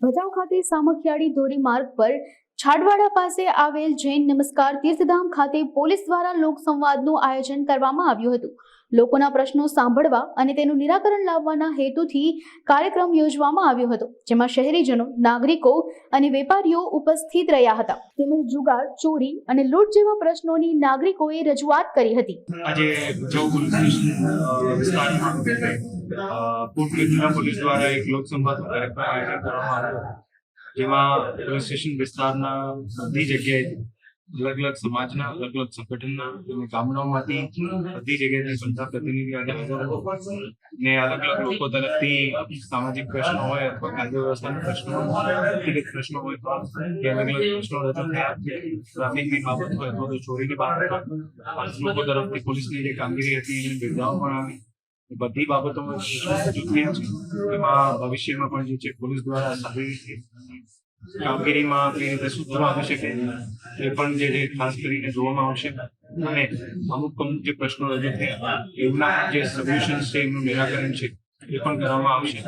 ભચાઉ ખાતે સામખિયાળી ધોરીમાર્ગ પર છાડવાડા પાસે આવેલ જૈન નમસ્કાર તીર્થધામ ખાતે પોલીસ દ્વારા લોકસંવાદનું આયોજન કરવામાં આવ્યું હતું. લોકોના પ્રશ્નો સાંભળવા અને તેનું નિરાકરણ લાવવાના હેતુથી કાર્યક્રમ યોજવામાં આવ્યો હતો, જેમાં શહેરીજનો, નાગરિકો અને વેપારીઓ ઉપસ્થિત રહ્યા હતા. તેમજ જુગાર, ચોરી અને લૂંટ જેવા પ્રશ્નોની નાગરિકોએ રજૂઆત કરી હતી. આજે ભચાઉ પોલીસ વિસ્તારમાં પોલીસ દ્વારા એક લોકસંવાદ કાર્યક્રમ આયોજન કરવામાં આવ્યો, જેમાં પોલીસ સ્ટેશન વિસ્તારના બધી જગ્યાએ અલગ અલગ સમાજના, અલગ અલગ સંગઠનના અને ગામડાઓમાંથી બધી જગ્યાએથી જનતા પ્રતિનિધિ ને અલગ અલગ લોકો તરફથી સામાજિક પ્રશ્નો હોય અથવા કાયદો વ્યવસ્થાના પ્રશ્નો વ્યક્તિગત પ્રશ્નો હોય કે અલગ અલગ પ્રશ્નો રજૂ થયા, ટ્રાફિકની બાબત હોય અથવા તો ચોરીની બાબત હોય, લોકો તરફથી પોલીસની જે કામગીરી હતી એને બિરદાવવામાં આવી. બધી બાબતો રજૂ થયા છે. એમાં ભવિષ્યમાં પણ જે છે પોલીસ દ્વારા સારી રીતે કામગીરીમાં કઈ રીતે સુધારો આવી શકે એ પણ જે ખાસ કરીને જોવામાં આવશે. અને અમુક જે પ્રશ્નો રજૂ થયા એમના જે સોલ્યુશન્સ છે, એમનું નિરાકરણ છે એ પણ કરવામાં આવશે.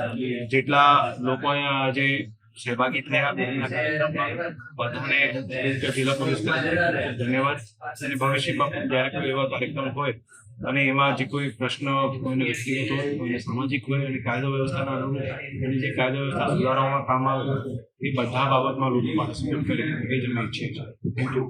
જેટલા લોકો અહીંયા આજે સહભાગી થયા બધાને જિલ્લા પોલીસ ધન્યવાદ. અને ભવિષ્યમાં પણ જ્યારે કોઈ એવા કાર્યક્રમ હોય અને એમાં જે કોઈ પ્રશ્ન કોઈને વ્યક્તિગત હોય, કોઈને સામાજિક હોય અને કાયદો વ્યવસ્થાના અનુરૂપ એની જે કાયદો વ્યવસ્થા સુધારવામાં કામ આવે એ બધા બાબતમાં લોકો પાર્ટિસિપેટ કરે એ જ અમે ઈચ્છીએ છીએ. Thank you.